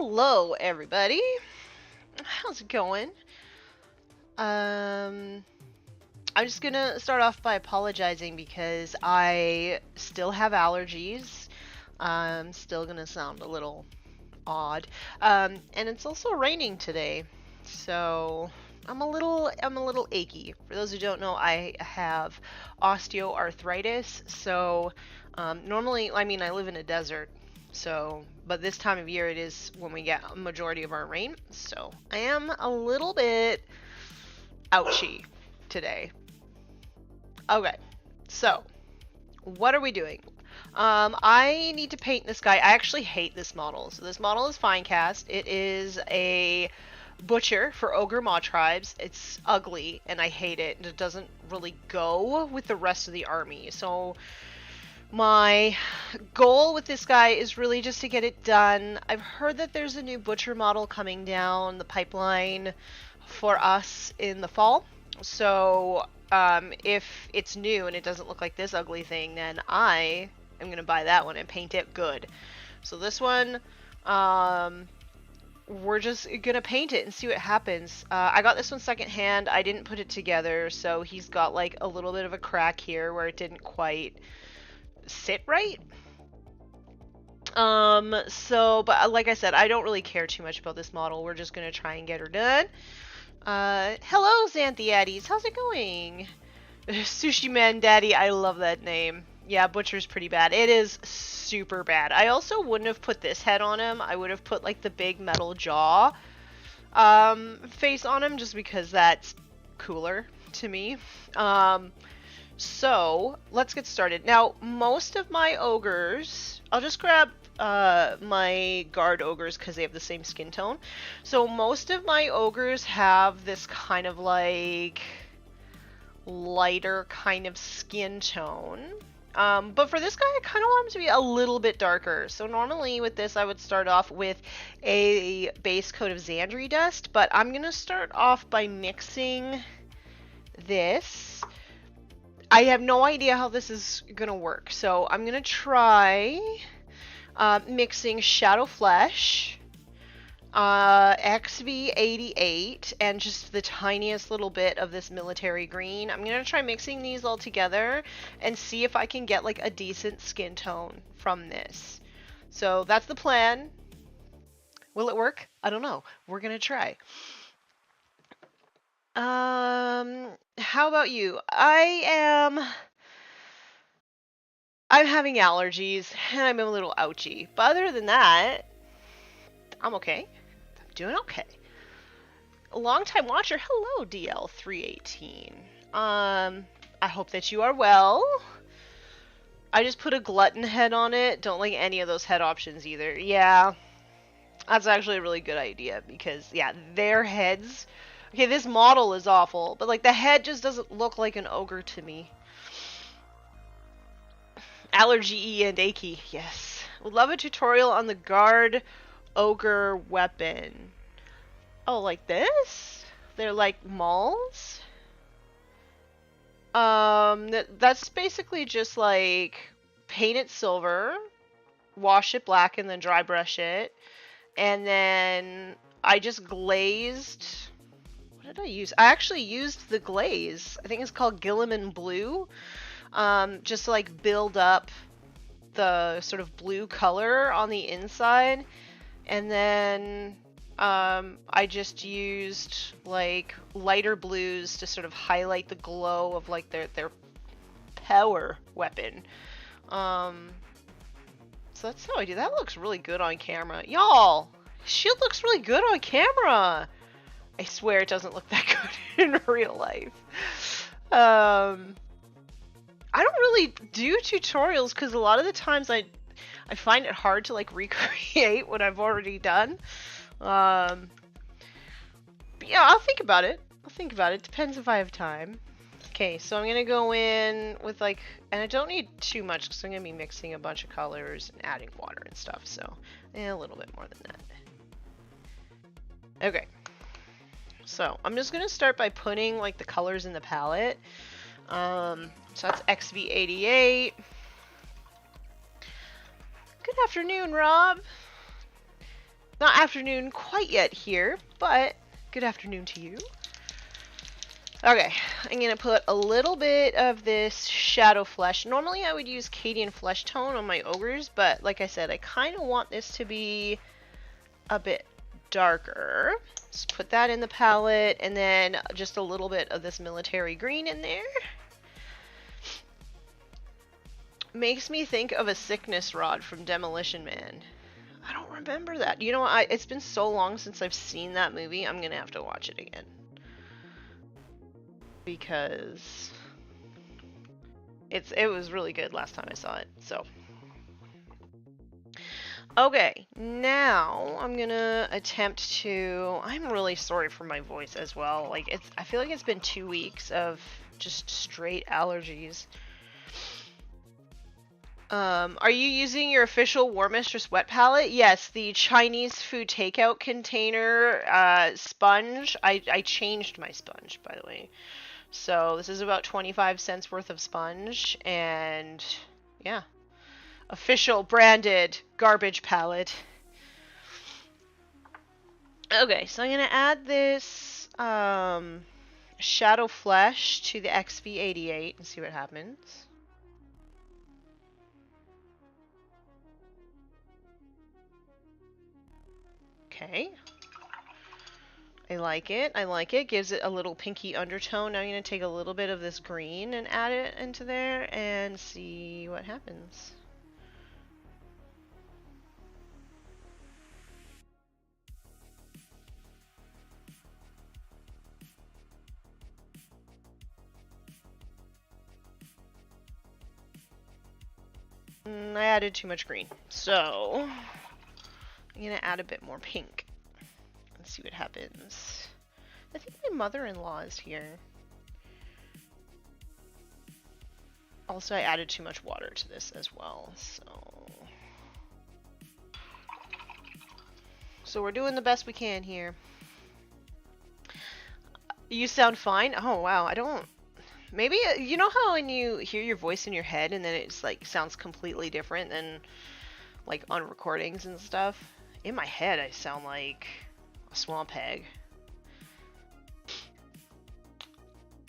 Hello, everybody. How's it going? I'm just gonna start off by apologizing because I still have allergies. I'm still gonna sound a little odd. And it's also raining today, so I'm a little achy. For those who don't know, I have osteoarthritis. So normally, I mean, I live in a desert. So, but this time of year it is when we get a majority of our rain. So I am a little bit ouchy today. Okay, so what are we doing? I need to paint this guy. I actually hate this model. So this model is Finecast. It is a butcher for Ogor Mawtribes. It's ugly and I hate it. And it doesn't really go with the rest of the army. So my goal with this guy is really just to get it done. I've heard that there's a new butcher model coming down the pipeline for us in the fall. So if it's new and it doesn't look like this ugly thing, then I am going to buy that one and paint it good. So this one, we're just going to paint it and see what happens. I got this one secondhand. I didn't put it together, so he's got like a little bit of a crack here where it didn't quite sit right. But like I said, I don't really care too much about this model. We're just going to try and get her done. Hello, Xanthiades. How's it going? Sushi Man Daddy, I love that name. Yeah, Butcher's pretty bad. It is super bad. I also wouldn't have put this head on him. I would have put, like, the big metal jaw face on him, just because that's cooler to me. So, let's get started. Now, most of my ogres... I'll just grab my guard ogres because they have the same skin tone. So most of my ogres have this kind of like lighter kind of skin tone. But for this guy, I kind of want him to be a little bit darker. So normally with this, I would start off with a base coat of Xandri dust, but I'm going to start off by mixing this. I have no idea how this is going to work. So I'm going to try mixing Shadow Flesh, XV88, and just the tiniest little bit of this military green. I'm going to try mixing these all together and see if I can get like a decent skin tone from this. So that's the plan. Will it work? I don't know. We're going to try. How about you? I'm having allergies, and I'm a little ouchy. But other than that, I'm okay. I'm doing okay. A long-time watcher, hello, DL318. I hope that you are well. I just put a glutton head on it. Don't like any of those head options either. Yeah, that's actually a really good idea, because, yeah, their heads... Okay, this model is awful, but, like, the head just doesn't look like an ogre to me. Allergy and achy, yes. Would love a tutorial on the guard ogre weapon. Oh, like this? They're like mauls? That's basically just like paint it silver, wash it black, and then dry brush it. And then I just glazed. What did I use? I actually used the glaze. I think it's called Gilliman Blue. Just to like build up the sort of blue color on the inside, and then I just used like lighter blues to sort of highlight the glow of like their power weapon. So that's how I do. That looks really good on camera, y'all. Shield looks really good on camera. I swear it doesn't look that good in real life. I don't really do tutorials because a lot of the times I find it hard to like recreate what I've already done. But yeah, I'll think about it. Depends if I have time. Okay, so I'm gonna go in with like, and I don't need too much because I'm gonna be mixing a bunch of colors and adding water and stuff. So a little bit more than that. Okay. So I'm just gonna start by putting like the colors in the palette. So that's XV88. Good afternoon, Rob. not afternoon quite yet here, but good afternoon to you. Okay, I'm gonna put a little bit of this shadow flesh. Normally I would use Cadian flesh tone on my ogres, but like I said, I kind of want this to be a bit darker. Just put that in the palette, and then just a little bit of this military green in there. Makes me think of a sickness rod from Demolition Man. I don't remember that. You know, it's been so long since I've seen that movie, I'm gonna have to watch it again. Because it was really good last time I saw it, so. Okay, now I'm gonna attempt to, I'm really sorry for my voice as well. Like, I feel like it's been 2 weeks of just straight allergies. Are you using your official Warmistress wet palette? Yes, the Chinese food takeout container sponge. I changed my sponge, by the way. So this is about 25 cents worth of sponge, and yeah. Official branded garbage palette. Okay, so I'm gonna add this shadow flesh to the XV88 and see what happens. Okay. I like it. I like it. Gives it a little pinky undertone. Now I'm going to take a little bit of this green and add it into there and see what happens. I added too much green. So I'm going to add a bit more pink. Let's see what happens. I think my mother-in-law is here. Also, I added too much water to this as well, so we're doing the best we can here. You sound fine? Oh, wow. I don't... Maybe, you know how when you hear your voice in your head and then it's like sounds completely different than like on recordings and stuff? In my head, I sound like a swamp hag.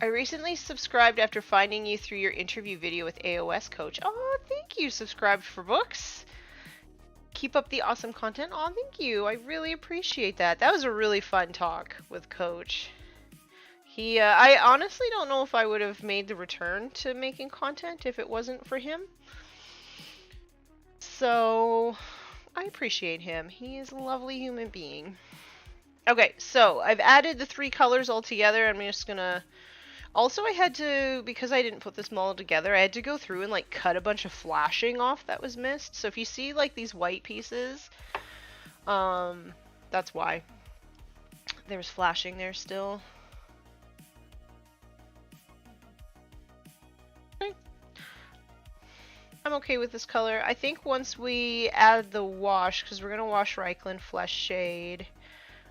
I recently subscribed after finding you through your interview video with AOS Coach. Oh, thank you, Subscribed for Books. Keep up the awesome content. Oh, thank you. I really appreciate that. That was a really fun talk with Coach. I honestly don't know if I would have made the return to making content if it wasn't for him. So, I appreciate him. He is a lovely human being. Okay, so I've added the 3 colors all together. I'm just gonna... Also, I had to, because I didn't put this model together, I had to go through and like cut a bunch of flashing off that was missed. So if you see like these white pieces, that's why. There's flashing there still. I'm okay with this color. I think once we add the wash, because we're going to wash Reikland Flesh Shade,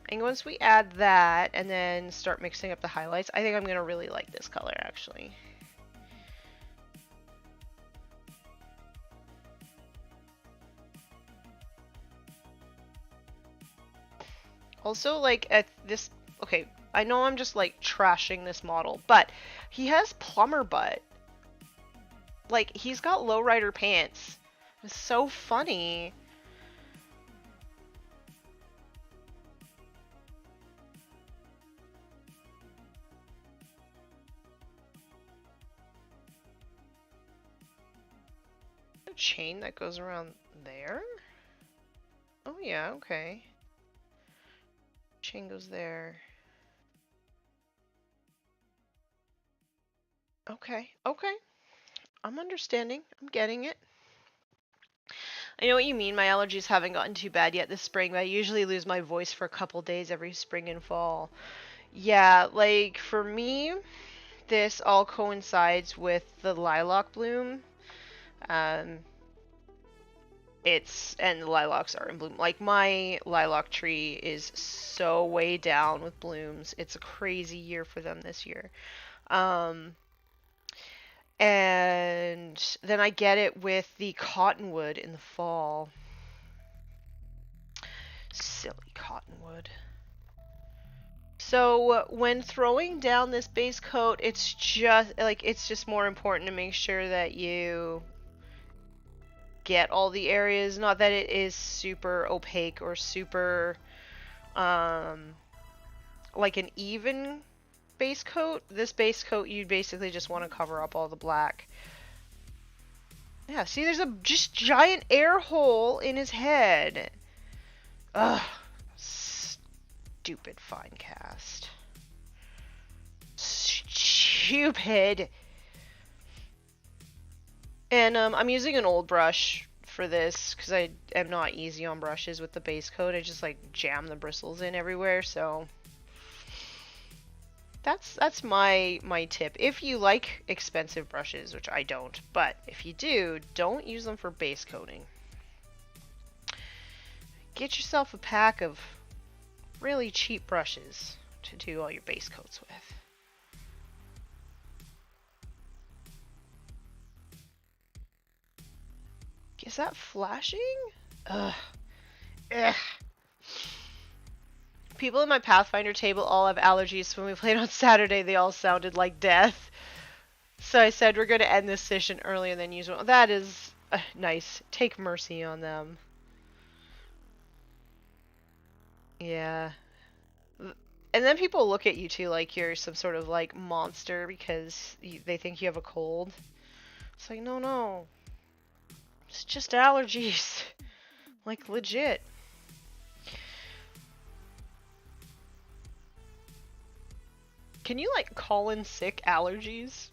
and once we add that and then start mixing up the highlights, I think I'm going to really like this color actually. Also, like, at this, okay, I know I'm just like trashing this model, but he has plumber butt. Like, he's got lowrider pants. It's so funny. A chain that goes around there? Oh yeah, okay. Chain goes there. Okay, okay. I'm understanding. I'm getting it. I know what you mean. My allergies haven't gotten too bad yet this spring, but I usually lose my voice for a couple days every spring and fall. Yeah, like for me, this all coincides with the lilac bloom. And the lilacs are in bloom. Like, my lilac tree is so way down with blooms. It's a crazy year for them this year. And then I get it with the cottonwood in the fall. Silly cottonwood. So when throwing down this base coat, it's just more important to make sure that you get all the areas. Not that it is super opaque or super like an even base coat. This base coat, you basically just want to cover up all the black. Yeah, see, there's a just giant air hole in his head. Ugh. Stupid fine cast. Stupid. And I'm using an old brush for this because I am not easy on brushes with the base coat. I just like jam the bristles in everywhere, so that's my tip. If you like expensive brushes, which I don't, but if you do, don't use them for base coating. Get yourself a pack of really cheap brushes to do all your base coats with. Is that flashing? Ugh. Ugh. People in my Pathfinder table all have allergies, so when we played on Saturday, they all sounded like death. So I said we're going to end this session earlier than usual. That is nice. Take mercy on them. Yeah. And then people look at you too like you're some sort of like monster because they think you have a cold. It's like, no. It's just allergies. Like, legit. Can you, like, call in sick allergies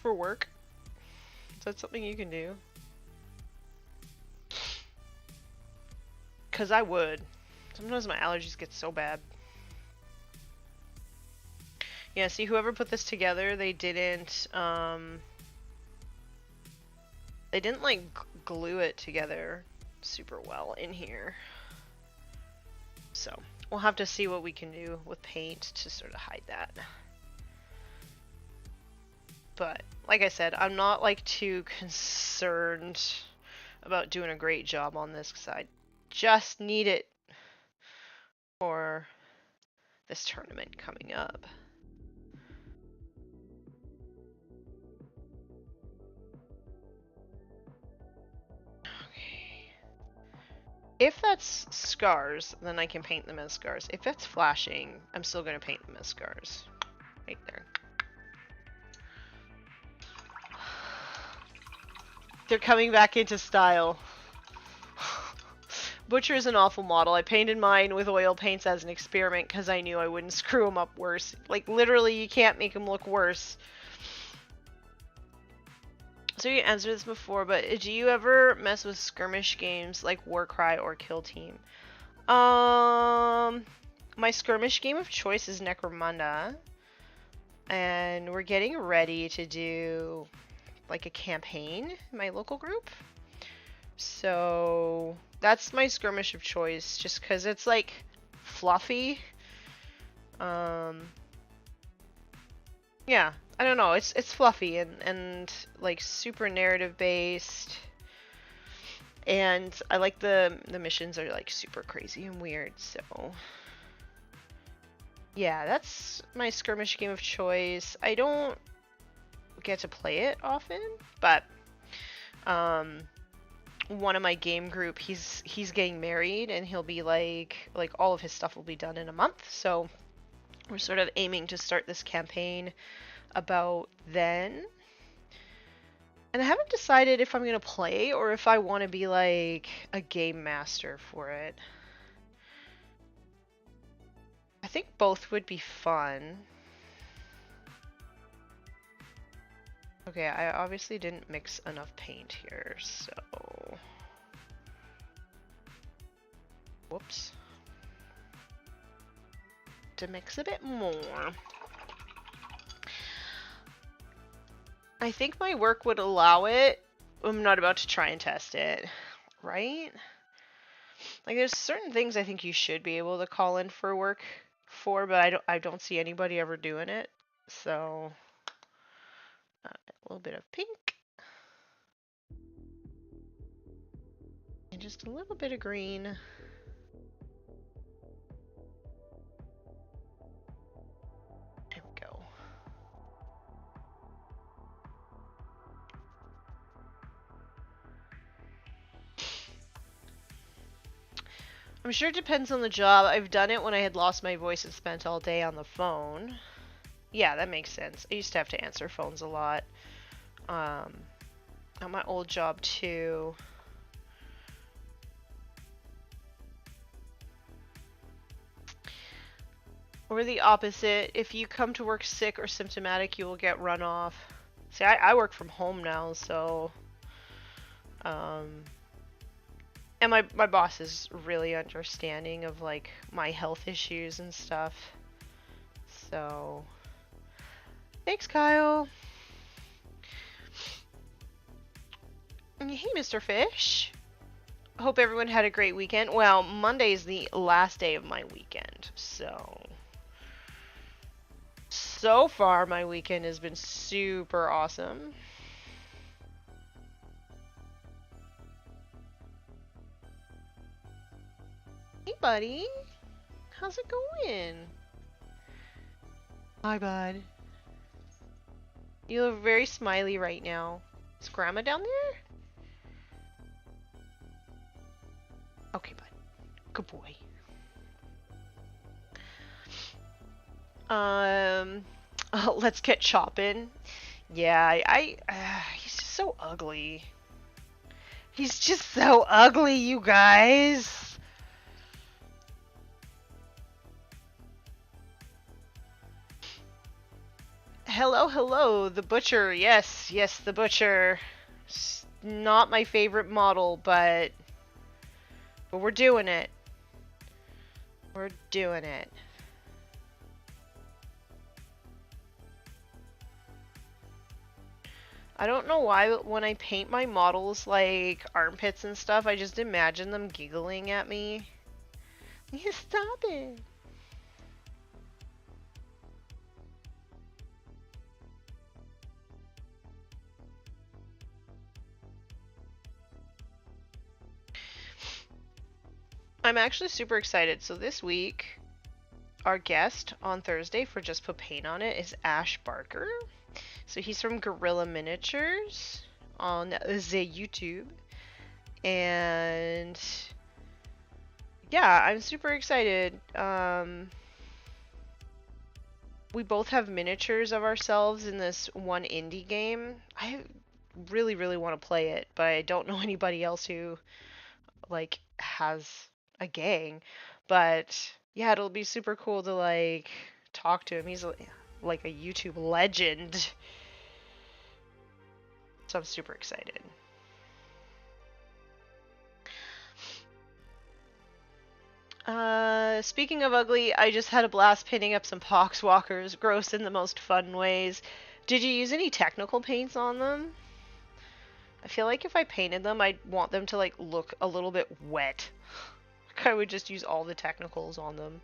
for work? Is that something you can do? Because I would. Sometimes my allergies get so bad. Yeah, see, whoever put this together, they didn't, like, glue it together super well in here. So, we'll have to see what we can do with paint to sort of hide that. But, like I said, I'm not, like, too concerned about doing a great job on this because I just need it for this tournament coming up. Okay. If that's scars, then I can paint them as scars. If that's flashing, I'm still going to paint them as scars. Right there. They're coming back into style. Butcher is an awful model. I painted mine with oil paints as an experiment because I knew I wouldn't screw them up worse. Like, literally, you can't make them look worse. So you answered this before, but do you ever mess with skirmish games like Warcry or Kill Team? My skirmish game of choice is Necromunda. And we're getting ready to do like a campaign in my local group. So that's my skirmish of choice just because it's like fluffy. Yeah, I don't know, it's fluffy and like super narrative based. And I like the missions are like super crazy and weird, so yeah, that's my skirmish game of choice. I don't get to play it often, but one of my game group, he's getting married and he'll be like all of his stuff will be done in a month, so we're sort of aiming to start this campaign about then. And I haven't decided if I'm gonna play or if I want to be like a game master for it. I think both would be fun. Okay, I obviously didn't mix enough paint here, so... Whoops. To mix a bit more. I think my work would allow it. I'm not about to try and test it, right? Like, there's certain things I think you should be able to call in for work for, but I don't see anybody ever doing it. So... a little bit of pink. And just a little bit of green. I'm sure it depends on the job. I've done it when I had lost my voice and spent all day on the phone. Yeah, that makes sense. I used to have to answer phones a lot. At my old job too. Or the opposite. If you come to work sick or symptomatic, you will get run off. See, I work from home now, so... And my boss is really understanding of, like, my health issues and stuff. So... Thanks, Kyle! Hey, Mr. Fish! Hope everyone had a great weekend. Well, Monday's the last day of my weekend, so... So far, my weekend has been super awesome. Hey, buddy. How's it going? Hi, bud. You look very smiley right now. Is Grandma down there? Okay, bud. Good boy. Let's get chopping. Yeah, he's just so ugly. He's just so ugly, you guys. Hello, hello, the butcher. Yes, yes, the butcher. It's not my favorite model, but we're doing it. We're doing it. I don't know why, but when I paint my models like armpits and stuff, I just imagine them giggling at me. You stop it. I'm actually super excited. So this week, our guest on Thursday for Just Put Paint on It is Ash Barker. So he's from Gorilla Miniatures on the YouTube. And yeah, I'm super excited. We both have miniatures of ourselves in this one indie game. I really, really want to play it, but I don't know anybody else who like has a gang. But yeah, it'll be super cool to like talk to him. He's like a YouTube legend. So I'm super excited. Speaking of ugly, I just had a blast painting up some poxwalkers, gross in the most fun ways. Did you use any technical paints on them? I feel like if I painted them, I'd want them to like look a little bit wet. I would just use all the technicals on them.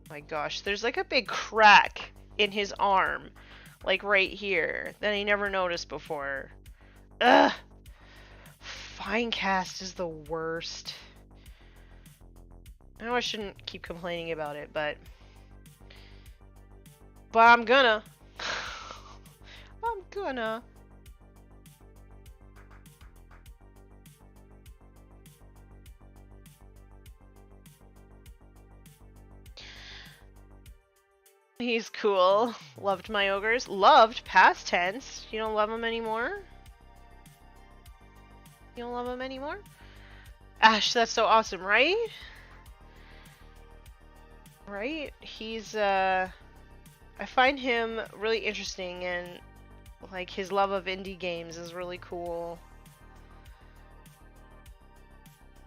My gosh, there's like a big crack in his arm, like right here, that I never noticed before. Ugh! Fine cast is the worst. I know I shouldn't keep complaining about it, but I'm gonna. I'm gonna. He's cool. Loved my ogres. Loved, past tense. You don't love him anymore? You don't love him anymore? Ash, that's so awesome, right? Right? He's, I find him really interesting, and, like, his love of indie games is really cool.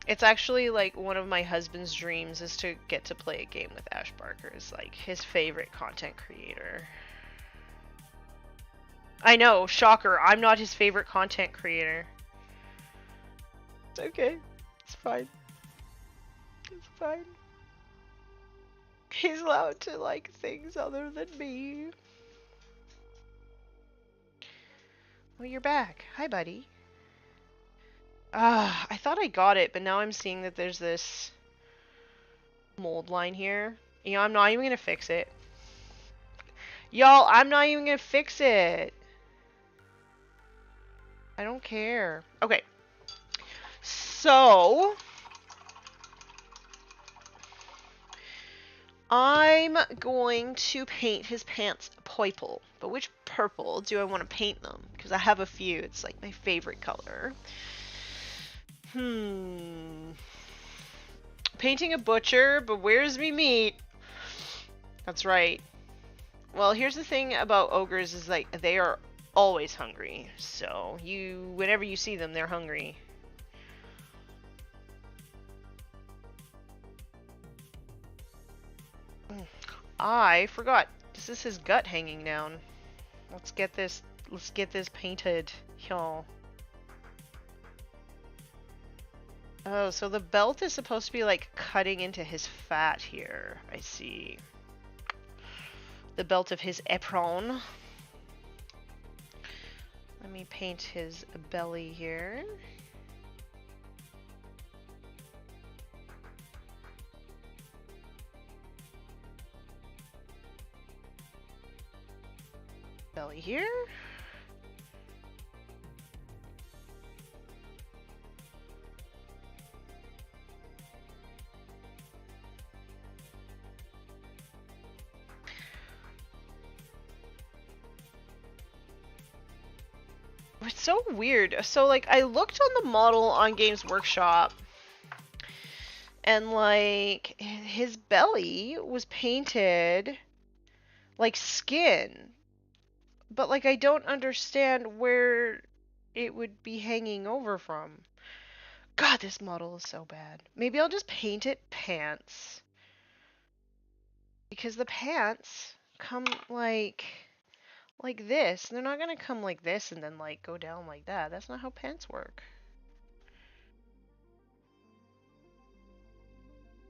It's actually, like, one of my husband's dreams is to get to play a game with Ash Barker. It's, like, his favorite content creator. I know, shocker, I'm not his favorite content creator. It's okay. It's fine. It's fine. He's allowed to like things other than me. Oh, you're back. Hi, buddy. I thought I got it, but now I'm seeing that there's this mold line here. You know, I'm not even gonna fix it. Y'all, I'm not even gonna fix it. I don't care. Okay. So, I'm going to paint his pants purple. But which purple do I want to paint them? Because I have a few. It's like my favorite color. Painting a butcher, but where's me meat? That's right. Well, here's the thing about ogres is like they are always hungry. So whenever you see them, they're hungry. I forgot. This is his gut hanging down. Let's get this painted, y'all. Oh, so the belt is supposed to be like cutting into his fat here. I see. The belt of his apron. Let me paint his belly here. Belly here. It's so weird. So, like, I looked on the model on Games Workshop, and, like, his belly was painted like skin. But, like, I don't understand where it would be hanging over from. God, this model is so bad. Maybe I'll just paint it pants. Because the pants come, like this. They're not gonna come like this and then like go down like that. That's not how pants work.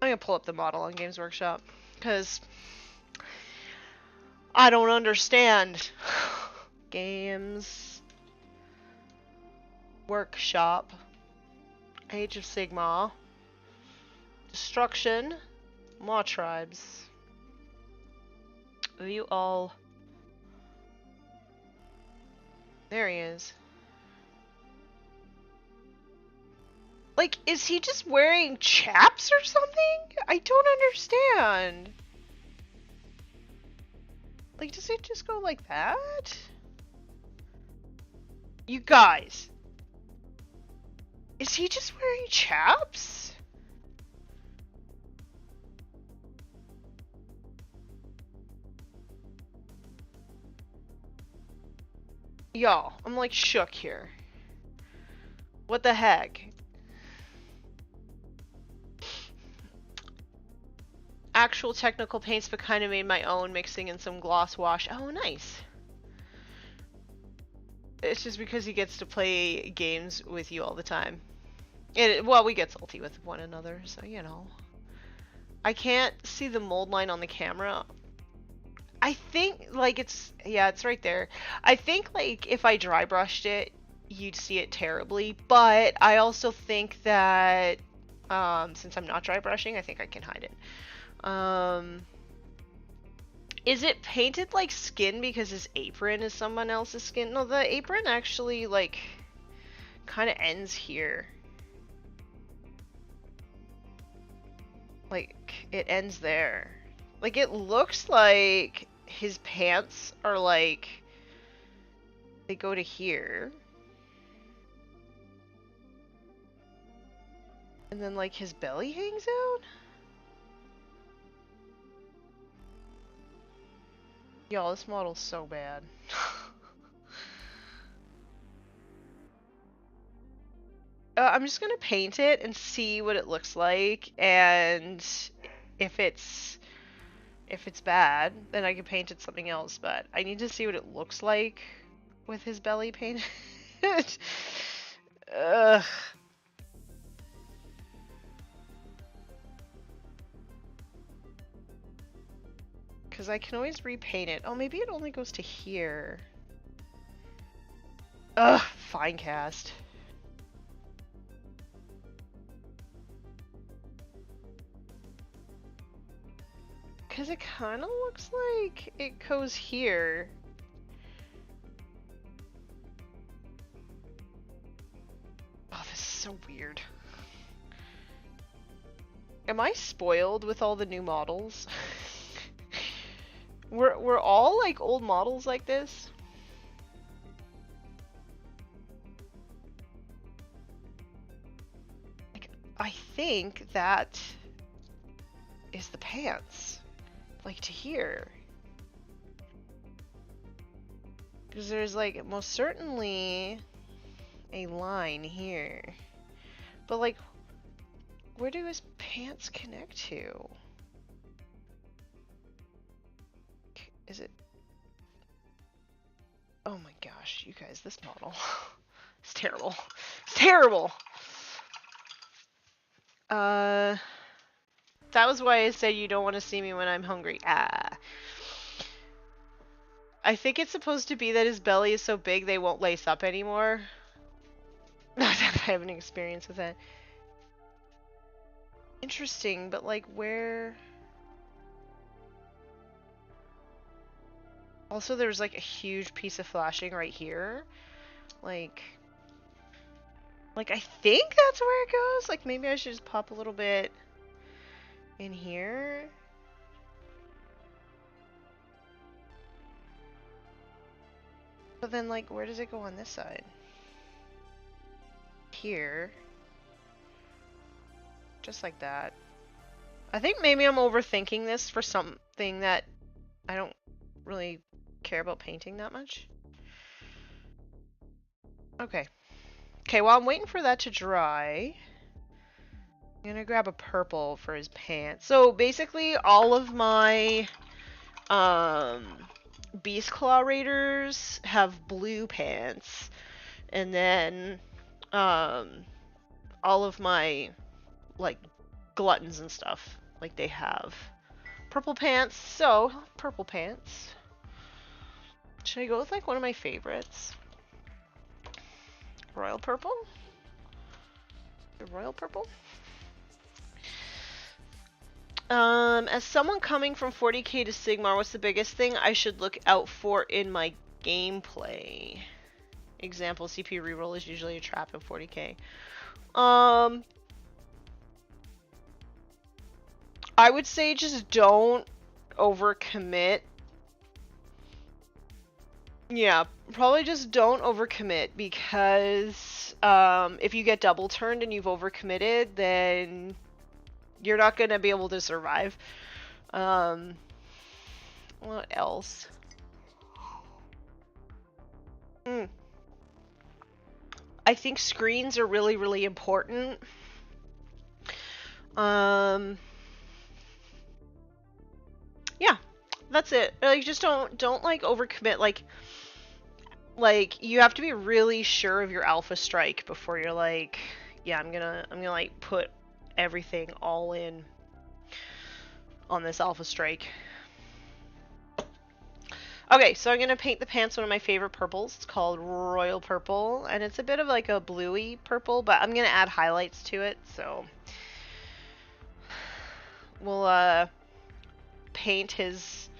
I'm gonna pull up the model on Games Workshop because I don't understand. Games Workshop, Age of Sigmar, Destruction, Mawtribes. View all. There he is. Like, is he just wearing chaps or something? I don't understand. Like, does it just go like that? You guys. Is he just wearing chaps? Y'all, I'm like shook here. What the heck? Actual technical paints, but kind of made my own, mixing in some gloss wash. Oh, nice. It's just because he gets to play games with you all the time. Well, we get salty with one another, so you know. I can't see the mold line on the camera. I think, like, it's right there. I think, like, if I dry brushed it, you'd see it terribly, but I also think that, since I'm not dry brushing, I think I can hide it. Is it painted like skin because his apron is someone else's skin? No, the apron actually, like, kind of ends here. Like, it ends there. Like, it looks like his pants are, like, they go to here. And then, like, his belly hangs out? Y'all, this model's so bad. I'm just gonna paint it and see what it looks like, and if it's bad, then I can paint it something else, but I need to see what it looks like with his belly painted. Ugh. Because I can always repaint it. Oh, maybe it only goes to here. Ugh, fine cast. Because it kind of looks like it goes here. Oh, this is so weird. Am I spoiled with all the new models? We're all like old models like this? Like, I think that is the pants. Like to here. Because there's like most certainly a line here. But like, where do his pants connect to? Is it? Oh my gosh, you guys, this model. It's terrible. It's terrible! That was why I said you don't want to see me when I'm hungry. Ah. I think it's supposed to be that his belly is so big they won't lace up anymore. Not that I have any experience with that. Interesting, but like where... Also, there's like a huge piece of flashing right here. Like I think that's where it goes. Like maybe I should just pop a little bit in here. But then like where does it go on this side? Here. Just like that. I think maybe I'm overthinking this for something that I don't really care about painting that much. Okay. Okay, while I'm waiting for that to dry, I'm gonna grab a purple for his pants. So basically all of my Beast Claw Raiders have blue pants. And then all of my like gluttons and stuff, like they have purple pants. So purple pants. Should I go with like one of my favorites? Royal purple? The royal purple? As someone coming from 40k to Sigmar, what's the biggest thing I should look out for in my gameplay? Example, CPU reroll is usually a trap in 40k. I would say just don't overcommit. Yeah, probably just don't overcommit, because if you get double turned and you've overcommitted, then you're not gonna be able to survive. What else? I think screens are really, really important. Yeah, that's it. Like, just don't like overcommit. Like you have to be really sure of your alpha strike before you're like, yeah, I'm gonna like put everything all in on this alpha strike. Okay, so I'm gonna paint the pants one of my favorite purples. It's called Royal Purple, and it's a bit of like a bluey purple, but I'm gonna add highlights to it, so we'll paint his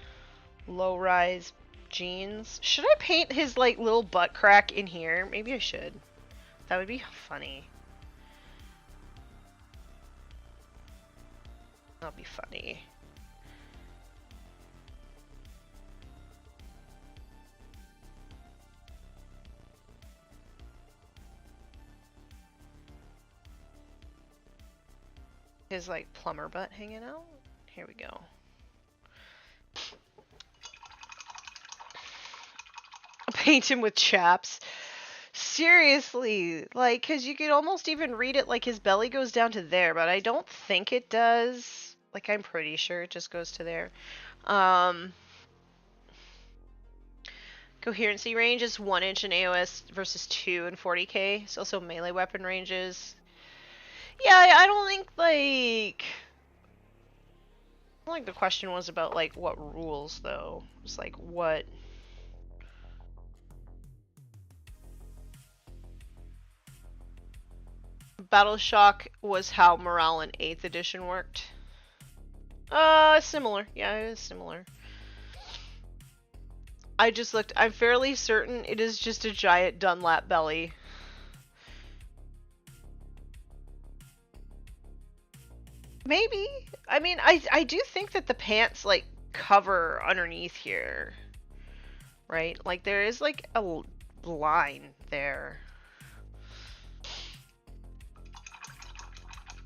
low-rise jeans. Should I paint his like little butt crack in here? Maybe I should. That would be funny. That'll be funny. His like plumber butt hanging out. Here we go. Paint him with chaps. Seriously, like, because you could almost even read it like his belly goes down to there, but I don't think it does. Like, I'm pretty sure it just goes to there. Coherency range is 1 inch in AOS versus 2 in 40k. It's also melee weapon ranges. Yeah, I don't think, like... I don't think the question was about, like, what rules, though. It's like, what... Battle Shock was how morale in 8th edition worked. Similar. Yeah, it is similar. I just looked. I'm fairly certain it is just a giant Dunlap belly. Maybe. I mean, I do think that the pants, like, cover underneath here. Right? Like, there is, like, a line there.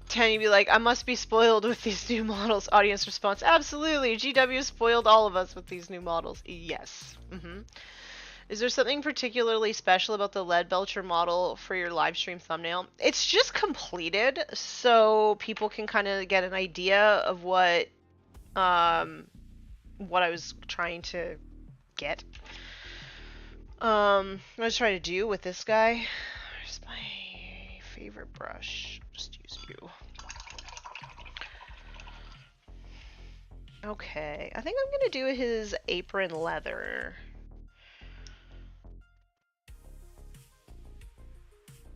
Tanya be like, I must be spoiled with these new models. Audience response, absolutely. GW spoiled all of us with these new models. Yes. Is there something particularly special about the lead belcher model for your live stream thumbnail? It's just completed, so people can kind of get an idea of what I was trying to get. What I was trying to do with this guy. Where's my favorite brush? Just use you. Okay, I think I'm gonna do his apron leather.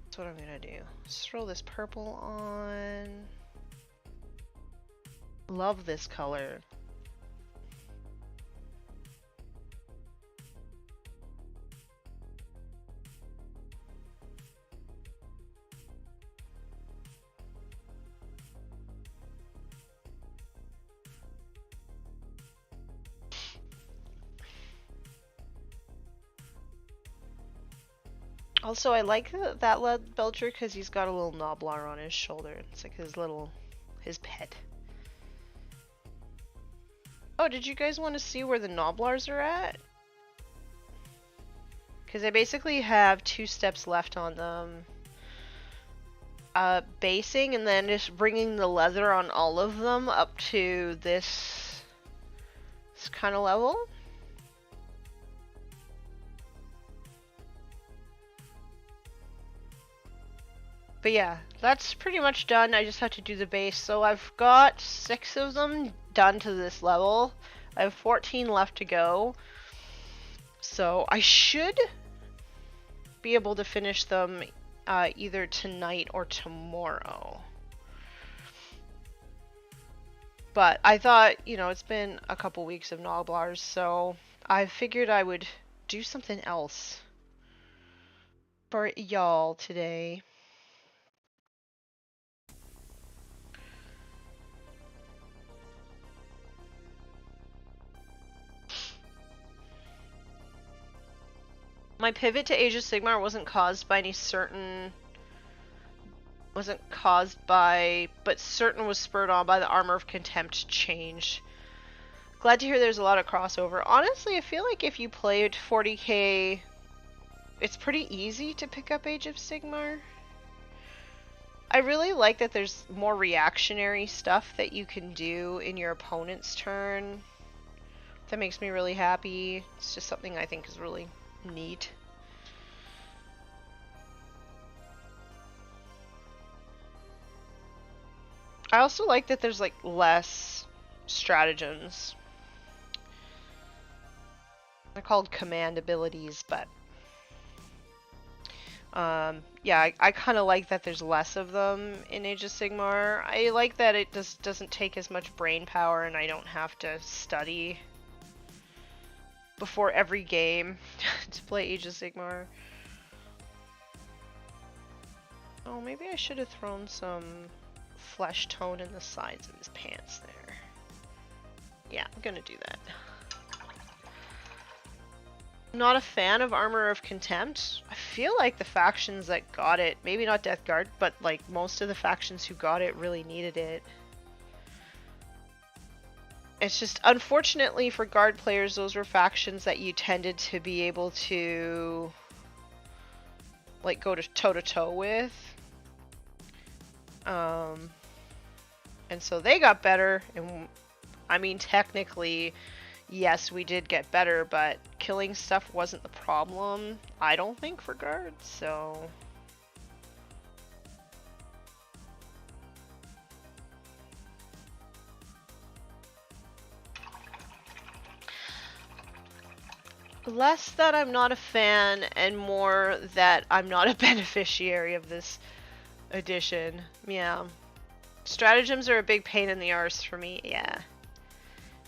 That's what I'm gonna do. Just throw this purple on. Love this color. Also, I like that lead belcher because he's got a little knoblar on his shoulder. It's like his pet. Oh, did you guys want to see where the knoblars are at? Because I basically have 2 steps left on them. Basing and then just bringing the leather on all of them up to this kind of level. But yeah, that's pretty much done. I just have to do the base. So I've got 6 of them done to this level. I have 14 left to go. So I should be able to finish them either tonight or tomorrow. But I thought, you know, it's been a couple weeks of Noblars, so I figured I would do something else for y'all today. My pivot to Age of Sigmar wasn't caused by any certain... but certain was spurred on by the Armor of Contempt change. Glad to hear there's a lot of crossover. Honestly, I feel like if you played 40k, it's pretty easy to pick up Age of Sigmar. I really like that there's more reactionary stuff that you can do in your opponent's turn. That makes me really happy. It's just something I think is really neat. I also like that there's like less stratagems. They're called command abilities, but yeah, I kind of like that there's less of them in Age of Sigmar. I like that it just doesn't take as much brain power and I don't have to study before every game to play Age of Sigmar. Oh, maybe I should have thrown some flesh tone in the sides of his pants there. Yeah, I'm gonna do that. Not a fan of Armor of Contempt. I feel like the factions that got it, maybe not Death Guard, but like most of the factions who got it really needed it. It's just, unfortunately for Guard players, those were factions that you tended to be able to like go to toe-to-toe with. And so they got better, and I mean technically, yes, we did get better, but killing stuff wasn't the problem, I don't think, for guards, so... Less that I'm not a fan, and more that I'm not a beneficiary of this edition. Yeah. Stratagems are a big pain in the arse for me, yeah.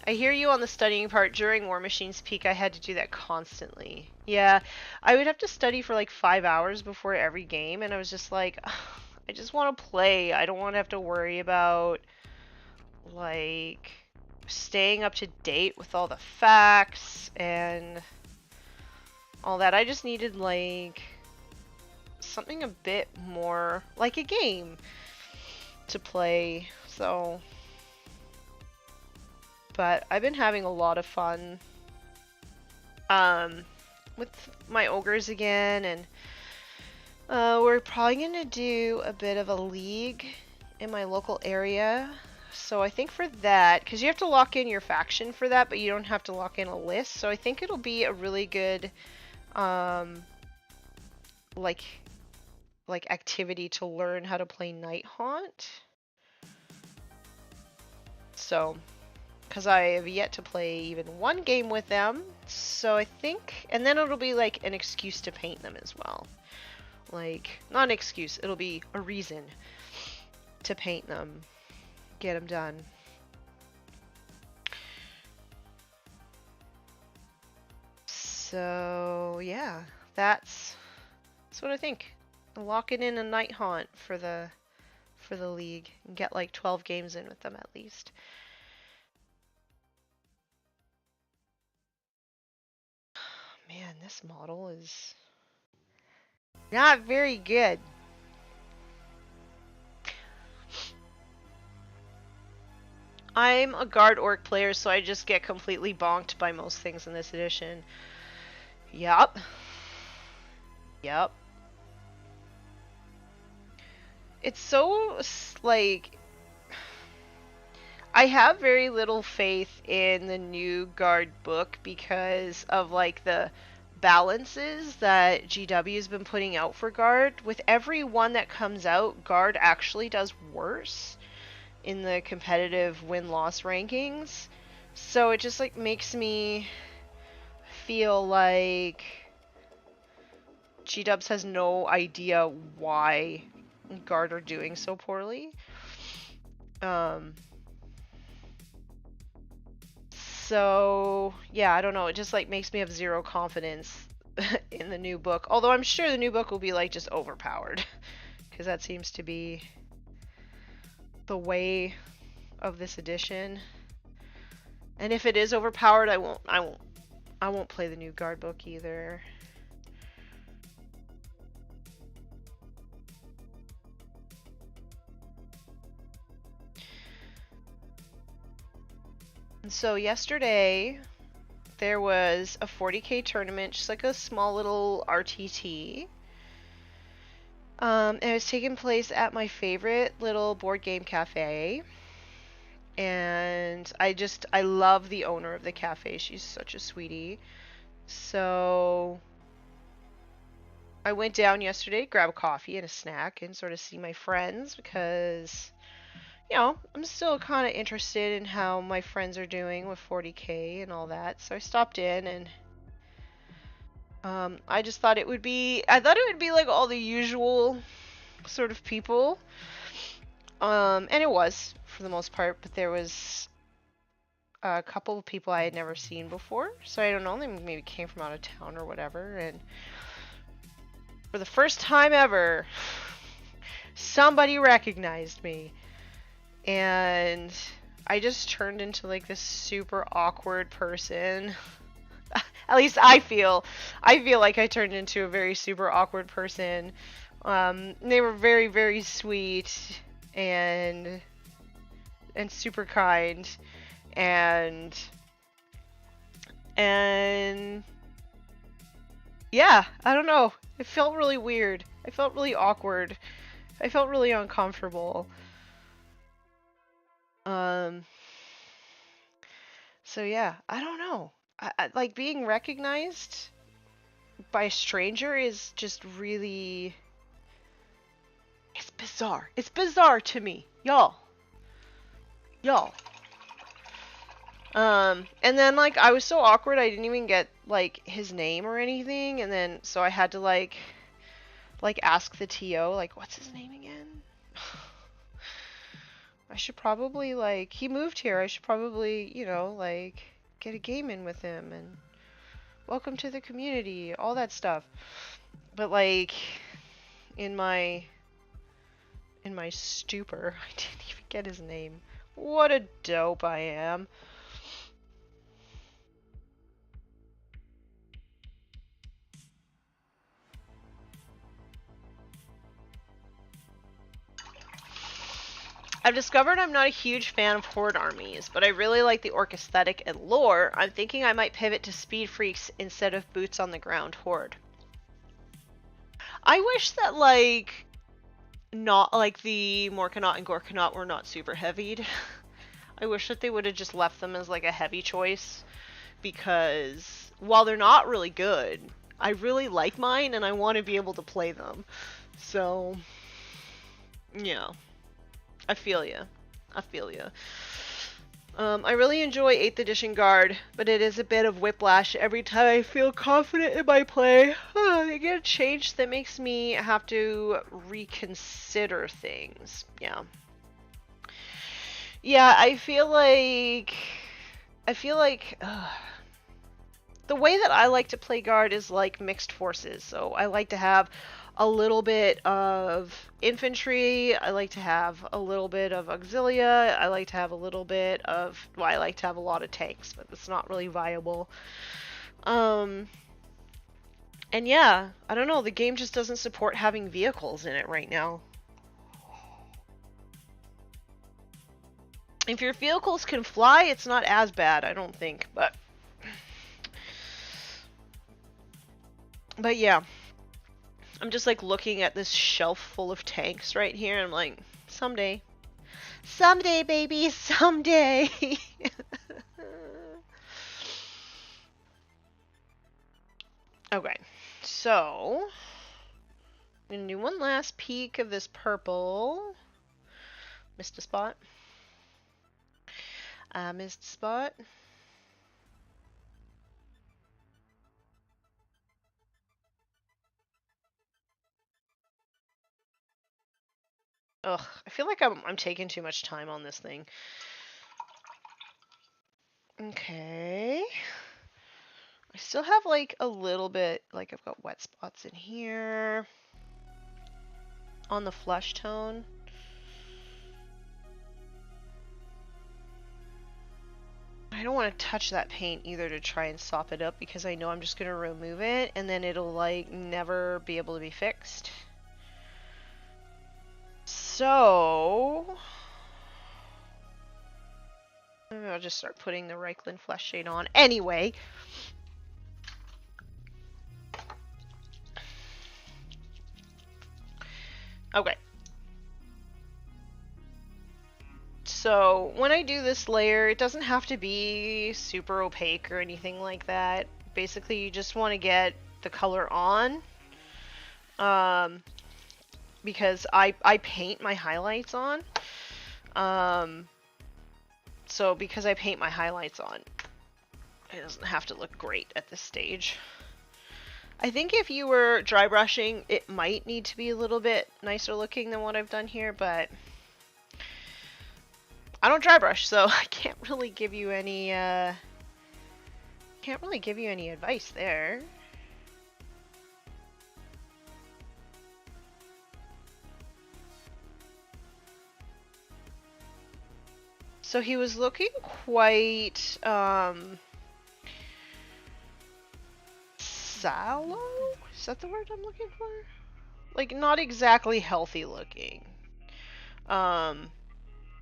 I hear you on the studying part. During War Machine's peak, I had to do that constantly. Yeah, I would have to study for like 5 hours before every game, and I was just like, I just want to play. I don't want to have to worry about, like, staying up to date with all the facts and all that. I just needed, like, something a bit more like a game to play, so... But I've been having a lot of fun with my ogres again, and we're probably gonna do a bit of a league in my local area. So I think for that, because you have to lock in your faction for that, but you don't have to lock in a list. So I think it'll be a really good like activity to learn how to play Night Haunt. So, because I have yet to play even one game with them, so I think, and then it'll be like an excuse to paint them as well. Like, not an excuse, it'll be a reason to paint them, get them done. So yeah, that's what I think. Locking in a Night Haunt for the league and get like 12 games in with them at least. Man, this model is not very good. I'm a guard orc player, so I just get completely bonked by most things in this edition. Yup. Yup. It's so, like... I have very little faith in the new guard book because of, like, the balances that GW has been putting out for guard. With every one that comes out, guard actually does worse in the competitive win-loss rankings. So it just, like, makes me feel like GW has no idea why guard are doing so poorly. So, yeah, I don't know. It just, like, makes me have zero confidence in the new book. Although I'm sure the new book will be, like, just overpowered. Because that seems to be the way of this edition. And if it is overpowered, I won't play the new guard book either. And so yesterday there was a 40k tournament, just like a small little RTT. And it was taking place at my favorite little board game cafe. And I love the owner of the cafe. She's such a sweetie. So I went down yesterday, grab a coffee and a snack and sort of see my friends because, you know, I'm still kind of interested in how my friends are doing with 40k and all that. So I stopped in and I just thought it would be like all the usual sort of people. And it was for the most part, but there was a couple of people I had never seen before. So I don't know, they maybe came from out of town or whatever. And for the first time ever, somebody recognized me. And I just turned into like this super awkward person. At least I feel like I turned into a very super awkward person. They were very, very sweet and super kind, and yeah, I don't know. It felt really weird. I felt really awkward. I felt really uncomfortable. So yeah, I don't know. I like being recognized by a stranger is just really... It's bizarre. It's bizarre to me. Y'all. And then, like, I was so awkward I didn't even get, like, his name or anything, and then, so I had to, like ask the TO, like, what's his name again? I should probably, like, he moved here. I should probably, you know, like, get a game in with him and welcome to the community, all that stuff. But, like, in my stupor, I didn't even get his name. What a dope I am. I've discovered I'm not a huge fan of horde armies, but I really like the orc aesthetic and lore. I'm thinking I might pivot to speed freaks instead of boots on the ground horde. I wish that, like, not like the Morkanot and Gorkanot were not super heavied. I wish that they would have just left them as like a heavy choice, because while they're not really good, I really like mine and I want to be able to play them. So, yeah. I feel ya. I feel ya. I really enjoy 8th edition Guard, but it is a bit of whiplash every time I feel confident in my play. They get a change that makes me have to reconsider things. Yeah. Yeah, I feel like the way that I like to play Guard is like mixed forces. So I like to have a little bit of infantry, I like to have a little bit of auxilia, I like to have a little bit of, well, I like to have a lot of tanks, but it's not really viable. And yeah, I don't know, the game just doesn't support having vehicles in it right now. If your vehicles can fly, it's not as bad, I don't think, but yeah. I'm just like looking at this shelf full of tanks right here, and I'm like, someday. Someday, baby, someday! Okay, so I'm gonna do one last peek of this purple. Missed a spot. Missed a spot. Ugh, I feel like I'm taking too much time on this thing. Okay. I still have like a little bit, like I've got wet spots in here. On the flesh tone. I don't want to touch that paint either to try and sop it up, because I know I'm just going to remove it and then it'll like never be able to be fixed. So maybe I'll just start putting the Reichland flesh shade on anyway. Okay. So when I do this layer, it doesn't have to be super opaque or anything like that. Basically, you just want to get the color on. Because I paint my highlights on. So because I paint my highlights on, it doesn't have to look great at this stage. I think if you were dry brushing, it might need to be a little bit nicer looking than what I've done here, but I don't dry brush, so I can't really give you any advice there. So he was looking quite sallow? Is that the word I'm looking for? Like, not exactly healthy looking. And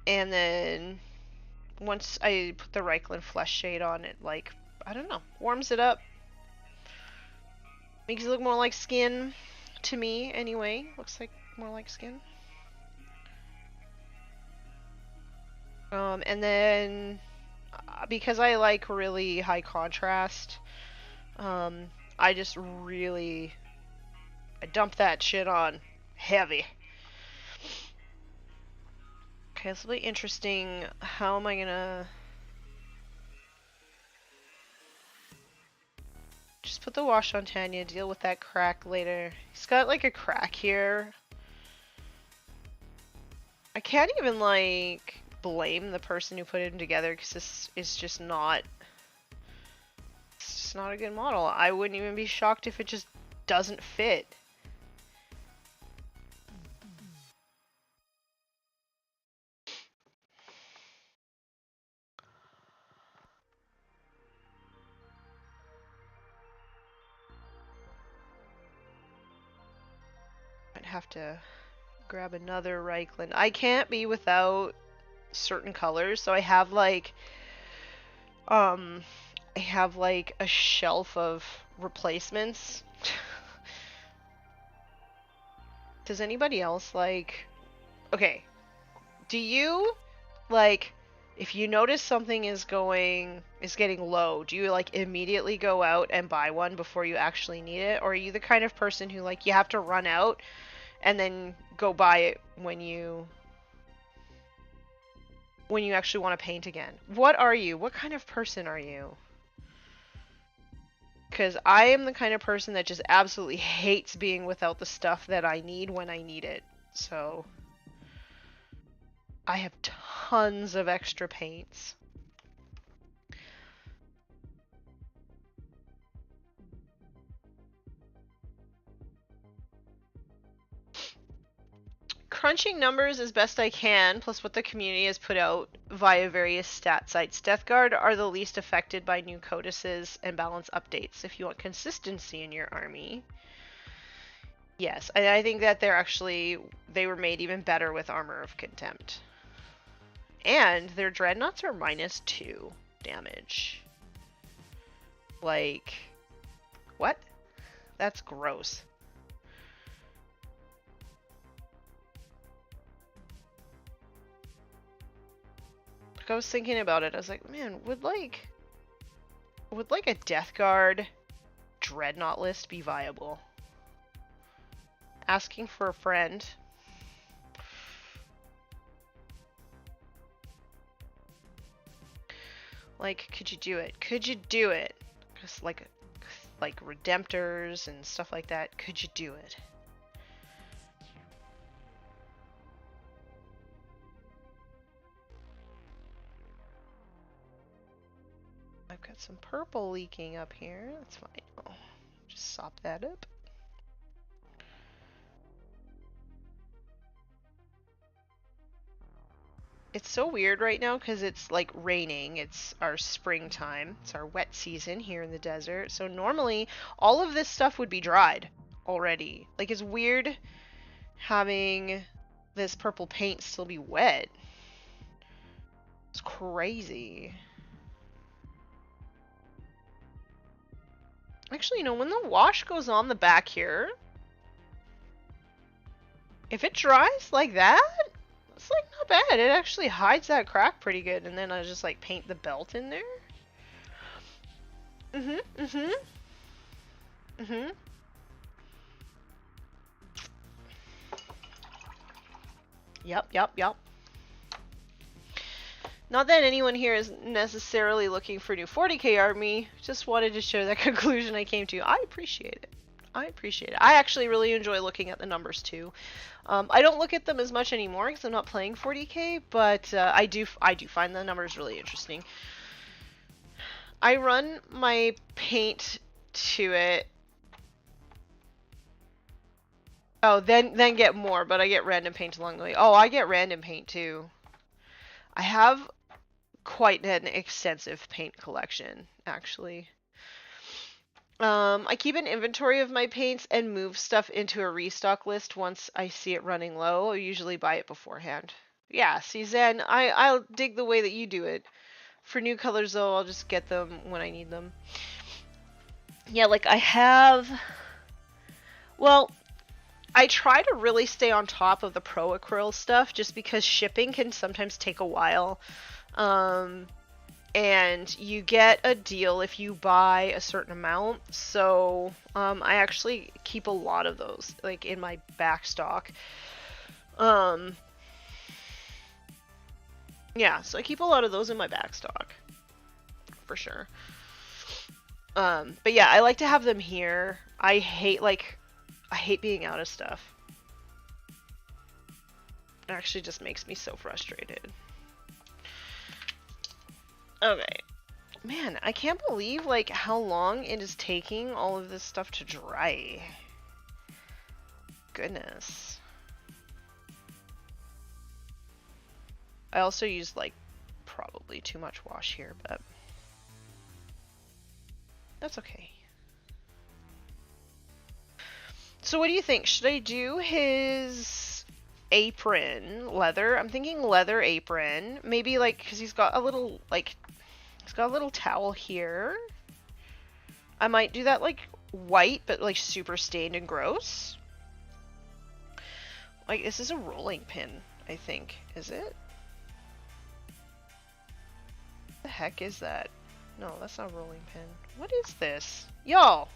then once I put the Reichland flesh shade on it, like, I don't know, warms it up. Makes it look more like skin to me anyway. Looks like more like skin. And then because I like really high contrast, I just really dump that shit on heavy. Okay, this will be interesting. How am I gonna just put the wash on Tanya, deal with that crack later. He's got like a crack here. I can't even, like, blame the person who put it together because this is just not... It's just not a good model. I wouldn't even be shocked if it just doesn't fit. I'd have to grab another Reichland. I can't be without certain colors, so I have like a shelf of replacements. Does anybody else like... Okay, do you like, if you notice something is getting low, do you like immediately go out and buy one before you actually need it? Or are you the kind of person who like you have to run out and then go buy it when you actually want to paint again? What are you? What kind of person are you? Because I am the kind of person that just absolutely hates being without the stuff that I need when I need it. So I have tons of extra paints. Crunching numbers as best I can, plus what the community has put out via various stat sites. Death Guard are the least affected by new codices and balance updates. If you want consistency in your army, yes, I think that they were made even better with Armor of Contempt. And their dreadnoughts are -2 damage. Like, what? That's gross. I was thinking about it. I was like, man, would like a Death Guard dreadnought list be viable? Asking for a friend. Like, could you do it? Could you do it? Just like Redemptors and stuff like that. Could you do it? I've got some purple leaking up here. That's fine. I'll just sop that up. It's so weird right now because it's like raining. It's our springtime. It's our wet season here in the desert. So normally all of this stuff would be dried already. Like, it's weird having this purple paint still be wet. It's crazy. Actually, you know, when the wash goes on the back here, if it dries like that, it's like not bad. It actually hides that crack pretty good. And then I just like paint the belt in there. Yep. Not that anyone here is necessarily looking for a new 40k army, just wanted to share that conclusion I came to. I appreciate it. I actually really enjoy looking at the numbers too. I don't look at them as much anymore because I'm not playing 40k, but I do find the numbers really interesting. I run my paint to it. Oh, then get more, but I get random paint along the way. Oh, I get random paint too. I have quite an extensive paint collection, actually. I keep an inventory of my paints and move stuff into a restock list once I see it running low. I usually buy it beforehand. Yeah, see, Zen, I'll dig the way that you do it. For new colors, though, I'll just get them when I need them. Yeah, like I have... Well, I try to really stay on top of the pro acrylic stuff just because shipping can sometimes take a while. And you get a deal if you buy a certain amount. So I actually keep a lot of those like in my back stock. Yeah, so I keep a lot of those in my back stock for sure. But yeah, I like to have them here. I hate being out of stuff. actually just makes me so frustrated. Okay. Man, I can't believe, like, how long it is taking all of this stuff to dry. Goodness. I also used, like, probably too much wash here, but that's okay. So what do you think? Should I do his apron leather? I'm thinking leather apron. Maybe, like, because he's got a little, like, he's got a little towel here. I might do that, like, white, but, like, super stained and gross. Like, this is a rolling pin, I think. Is it? What the heck is that? No, that's not a rolling pin. What is this? Y'all!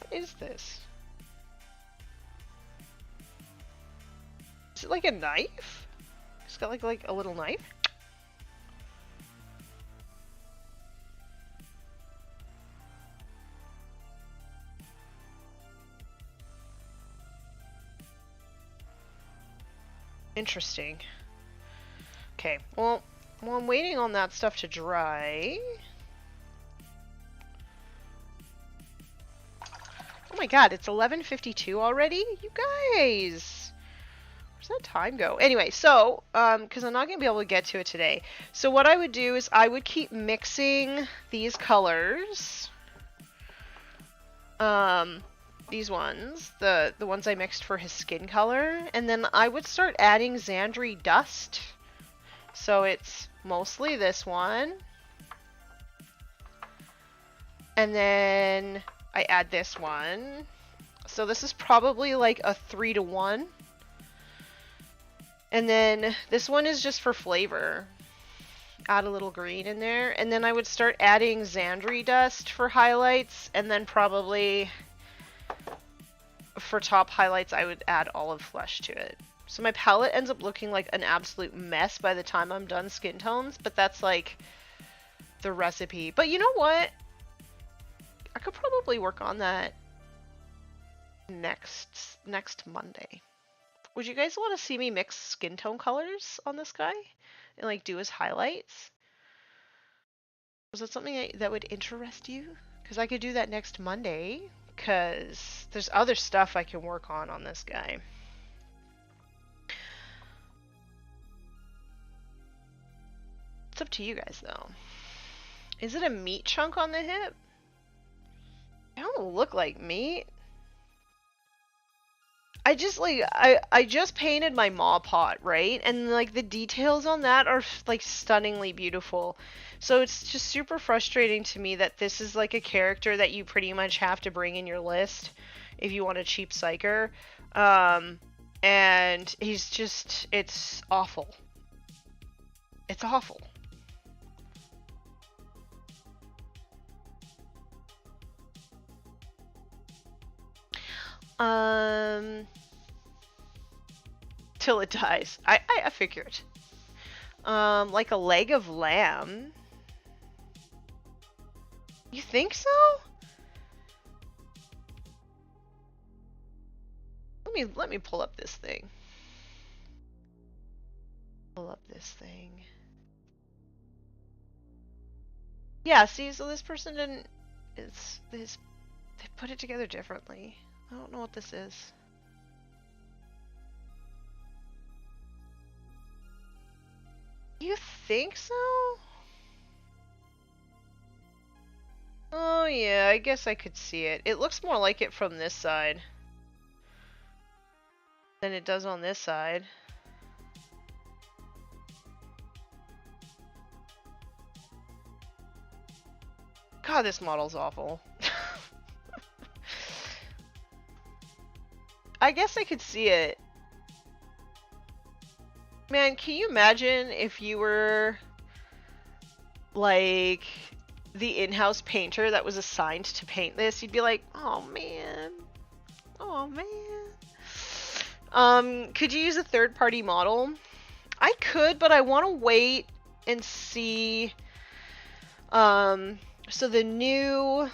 What is this? Is it like a knife? It's got like a little knife? Interesting. Okay, well, while I'm waiting on that stuff to dry... Oh my god, it's 11:52 already? You guys! Where's that time go? Anyway, so, because I'm not going to be able to get to it today. So what I would do is I would keep mixing these colors. These ones, the ones I mixed for his skin color, and then I would start adding Xandri dust. So it's mostly this one. And then I add this one. So this is probably like a 3-to-1. And then this one is just for flavor. Add a little green in there. And then I would start adding Xandri dust for highlights. And then probably for top highlights, I would add olive flesh to it. So my palette ends up looking like an absolute mess by the time I'm done skin tones. But that's like the recipe. But you know what? I could probably work on that next Monday. Would you guys want to see me mix skin tone colors on this guy and like do his highlights? Was that something that would interest you? Because I could do that next Monday, because there's other stuff I can work on this guy. It's up to you guys though. Is it a meat chunk on the hip? It don't look like meat. I just like I just painted my maw pot, right? And like the details on that are like stunningly beautiful. So it's just super frustrating to me that this is like a character that you pretty much have to bring in your list if you want a cheap psyker. And he's just, it's awful. It's awful. Till it dies. I figured. Like a leg of lamb. You think so? Let me pull up this thing. Pull up this thing. Yeah, see, so this person didn't, they put it together differently. I don't know what this is. You think so? Oh yeah, I guess I could see it. It looks more like it from this side than it does on this side. God, this model's awful. I guess I could see it. Man, can you imagine if you were like the in-house painter that was assigned to paint this? You'd be like, oh man. Oh man. Could you use a third-party model? I could, but I want to wait and see. So the new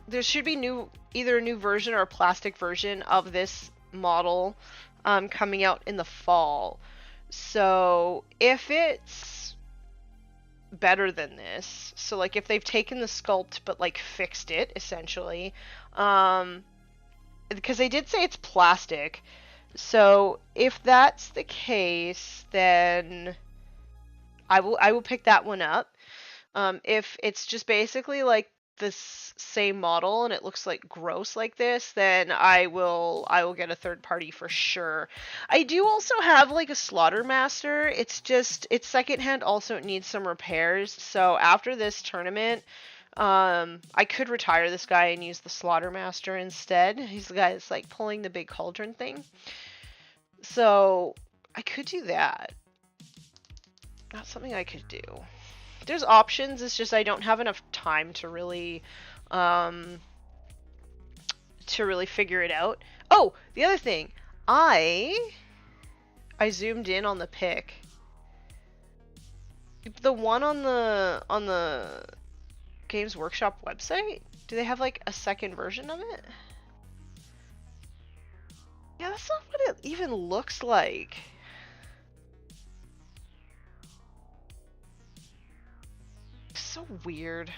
there should be either a new version or a plastic version of this model coming out in the fall. So if it's better than this, so like if they've taken the sculpt but like fixed it essentially, because they did say it's plastic, so if that's the case, then I will pick that one up. If it's just basically like this same model and it looks like gross like this, then I will get a third party for sure. I do also have like a Slaughter Master. It's secondhand, also it needs some repairs. So after this tournament, I could retire this guy and use the Slaughter Master instead. He's the guy that's like pulling the big cauldron thing. So I could do that. That's something I could do. There's options, it's just I don't have enough time to really figure it out. Oh, the other thing, I zoomed in on the pic. The one on the Games Workshop website, do they have like a second version of it? Yeah, that's not what it even looks like. So weird.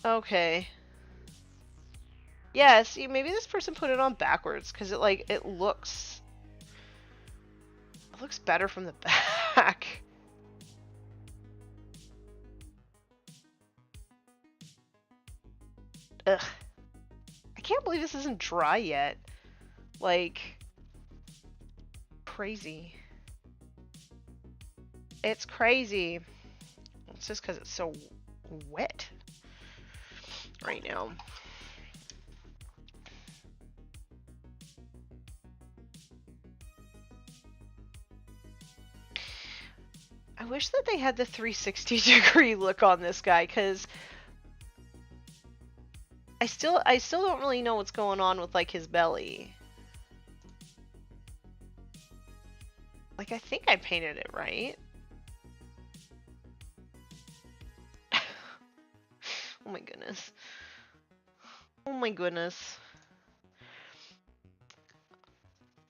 Okay. Yeah, see, maybe this person put it on backwards because it looks better from the back. Ugh. I can't believe this isn't dry yet. Like, crazy. It's crazy. It's just because it's so wet right now. I wish that they had the 360-degree look on this guy, because I still don't really know what's going on with like his belly. Like, I think I painted it right. Oh my goodness. Oh my goodness.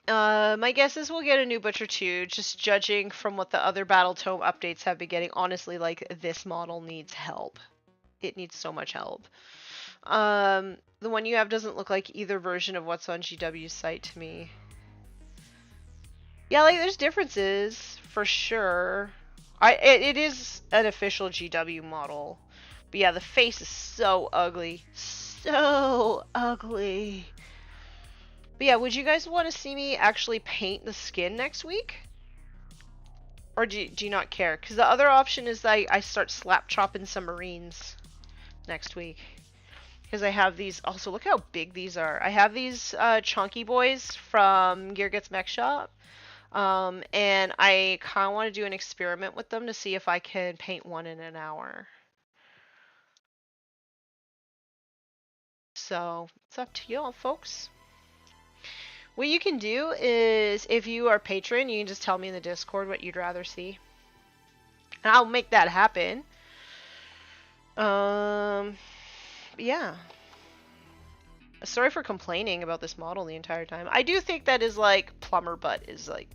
My guess is we'll get a new Butcher 2, just judging from what the other Battletome updates have been getting. Honestly, like, this model needs help. It needs so much help. The one you have doesn't look like either version of what's on GW's site to me. Yeah, like, there's differences, for sure. It is an official GW model. But yeah, the face is so ugly. So ugly. But yeah, would you guys want to see me actually paint the skin next week? Or do you not care? Because the other option is I start slap chopping some Marines next week. Because I have these, also look how big these are. I have these chunky boys from Gear Gets Mech Shop. And I kind of want to do an experiment with them to see if I can paint one in an hour. So, it's up to y'all, folks. What you can do is, if you are a patron, you can just tell me in the Discord what you'd rather see. And I'll make that happen. Yeah. Sorry for complaining about this model the entire time. I do think that is like, plumber butt is like,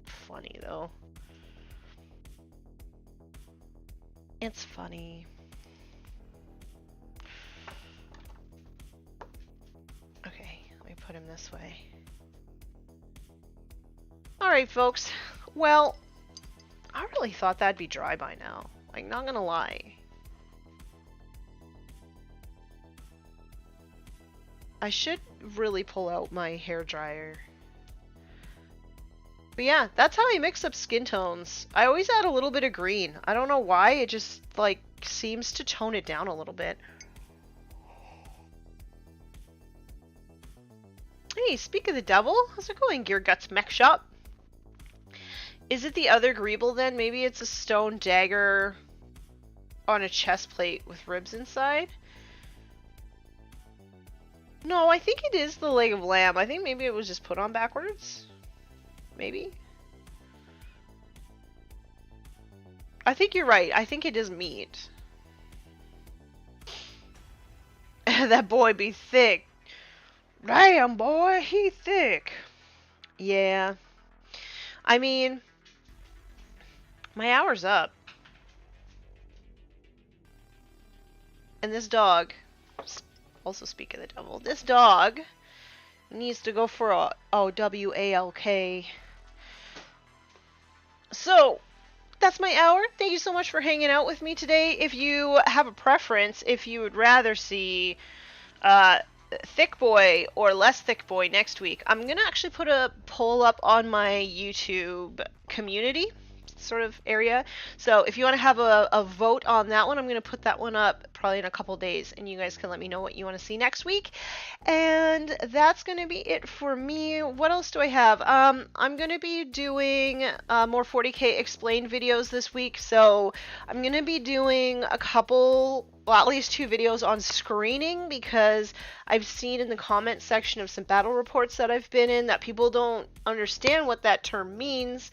funny though. It's funny. Okay, let me put him this way. Alright, folks. Well, I really thought that'd be dry by now. Like, not gonna lie. I should really pull out my hairdryer. But yeah, that's how I mix up skin tones. I always add a little bit of green. I don't know why, it just, like, seems to tone it down a little bit. Hey, speak of the devil, how's it going, Gear Guts Mech Shop? Is it the other Greeble then? Maybe it's a stone dagger on a chest plate with ribs inside? No, I think it is the leg of lamb. I think maybe it was just put on backwards. Maybe? I think you're right. I think it is meat. That boy be thick. Damn, boy, he thick. Yeah. I mean, my hour's up. And this dog, also speak of the devil, this dog needs to go for a OWALK. So, that's my hour. Thank you so much for hanging out with me today. If you have a preference, if you would rather see thick boy or less thick boy next week, I'm gonna actually put a poll up on my YouTube community sort of area. So if you want to have a vote on that one, I'm gonna put that one up probably in a couple days, and you guys can let me know what you want to see next week. And that's gonna be it for me. What else do I have? I'm gonna be doing more 40k explained videos this week, so I'm gonna be doing a couple, well, at least 2 videos on screening, because I've seen in the comment section of some battle reports that I've been in that people don't understand what that term means.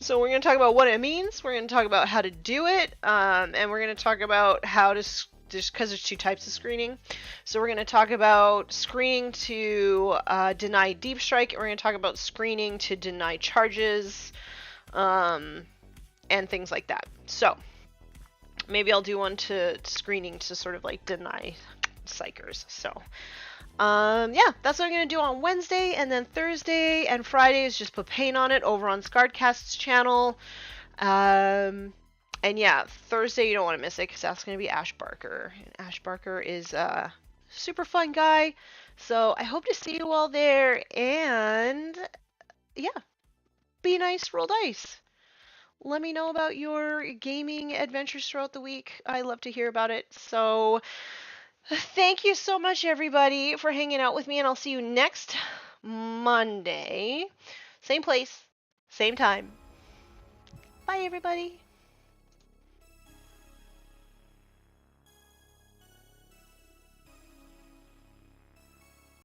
So we're going to talk about what it means, we're going to talk about how to do it, and we're going to talk about how to, just because there's 2 types of screening. So we're going to talk about screening to deny deep strike, and we're going to talk about screening to deny charges, and things like that. So maybe I'll do one to screening to sort of like deny psychers. So yeah, that's what I'm gonna do on Wednesday, and then Thursday and Friday is just put paint on it over on Scarredcast's channel. And yeah, Thursday you don't want to miss it because that's gonna be Ash Barker. And Ash Barker is a super fun guy, so I hope to see you all there. And yeah, be nice, roll dice. Let me know about your gaming adventures throughout the week. I love to hear about it. So thank you so much, everybody, for hanging out with me, and I'll see you next Monday. Same place, same time. Bye, everybody.